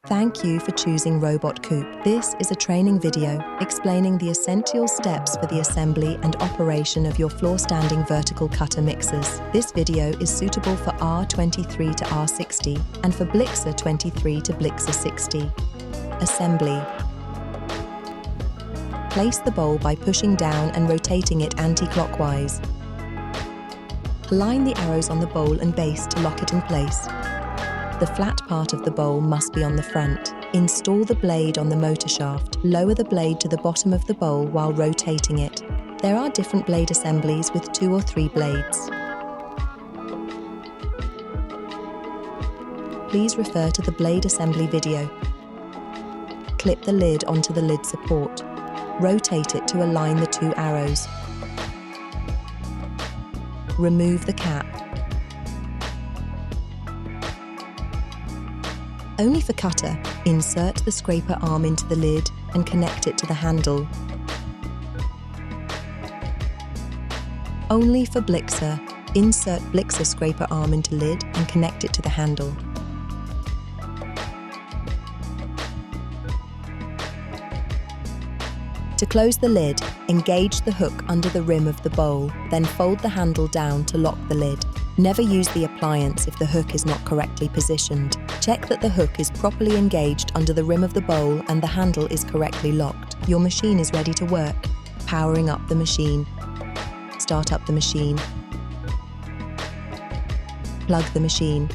Thank you for choosing Robot-Coupe. This is a training video explaining the essential steps for the assembly and operation of your floor-standing vertical cutter mixers. This video is suitable for R23 to R60 and for Blixer 23 to Blixer 60. Assembly. Place the bowl by pushing down and rotating it anti-clockwise. Align the arrows on the bowl and base to lock it in place. The flat part of the bowl must be on the front. Install the blade on the motor shaft. Lower the blade to the bottom of the bowl while rotating it. There are different blade assemblies with 2 or 3 blades. Please refer to the blade assembly video. Clip the lid onto the lid support. Rotate it to align the 2 arrows. Remove the cap. Only for cutter, insert the scraper arm into the lid and connect it to the handle. Only for Blixer, insert Blixer scraper arm into lid and connect it to the handle. To close the lid, engage the hook under the rim of the bowl, then fold the handle down to lock the lid. Never use the appliance if the hook is not correctly positioned. Check that the hook is properly engaged under the rim of the bowl and the handle is correctly locked. Your machine is ready to work. Powering up the machine. Start up the machine. Plug the machine.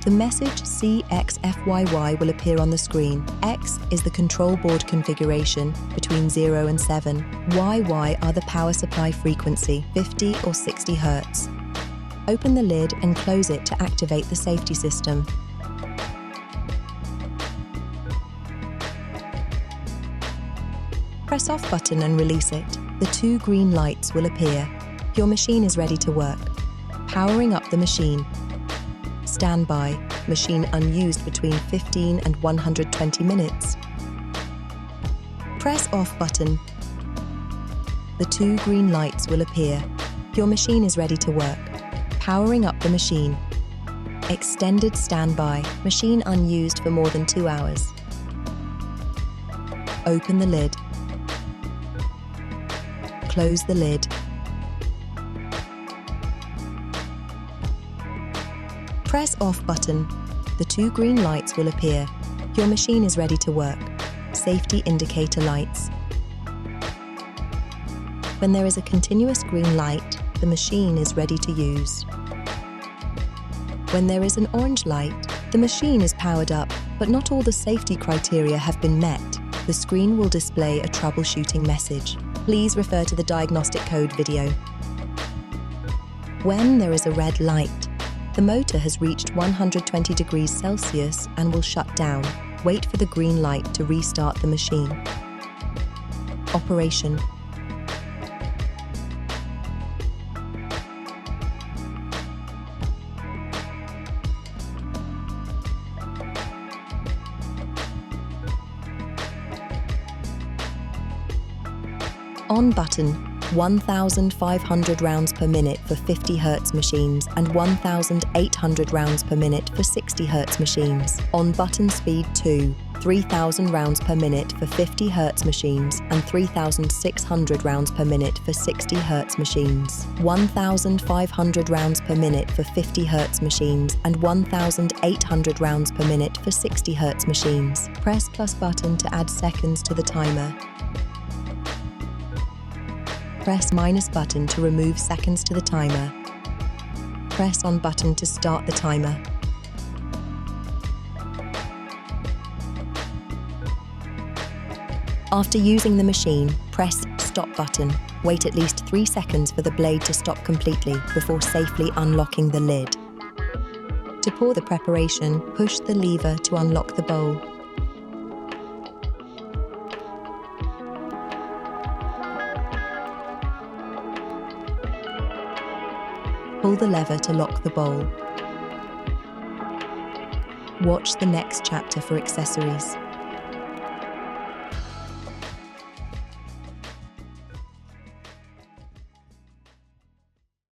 The message CXFYY will appear on the screen. X is the control board configuration between 0 and 7. YY are the power supply frequency, 50 or 60 Hz. Open the lid and close it to activate the safety system. Press off button and release it. The 2 green lights will appear. Your machine is ready to work. Powering up the machine. Standby, machine unused between 15 and 120 minutes. Press off button. The 2 green lights will appear. Your machine is ready to work. Powering up the machine. Extended standby, machine unused for more than 2 hours. Open the lid. Close the lid. Press off button. The 2 green lights will appear. Your machine is ready to work. Safety indicator lights. When there is a continuous green light, the machine is ready to use. When there is an orange light, the machine is powered up, but not all the safety criteria have been met. The screen will display a troubleshooting message. Please refer to the diagnostic code video. When there is a red light, the motor has reached 120 degrees Celsius and will shut down. Wait for the green light to restart the machine. Operation. On button, 1,500 rounds per minute for 50 Hz machines and 1,800 rounds per minute for 60 Hz machines. On button speed 2, 3,000 rounds per minute for 50 Hz machines and 3,600 rounds per minute for 60 Hz machines. 1,500 rounds per minute for 50 Hz machines and 1,800 rounds per minute for 60 Hz machines. Press plus button to add seconds to the timer. Press minus button to remove seconds to the timer. Press on button to start the timer. After using the machine, press stop button. Wait at least 3 seconds for the blade to stop completely before safely unlocking the lid. To pour the preparation, push the lever to unlock the bowl. Pull the lever to lock the bowl. Watch the next chapter for accessories.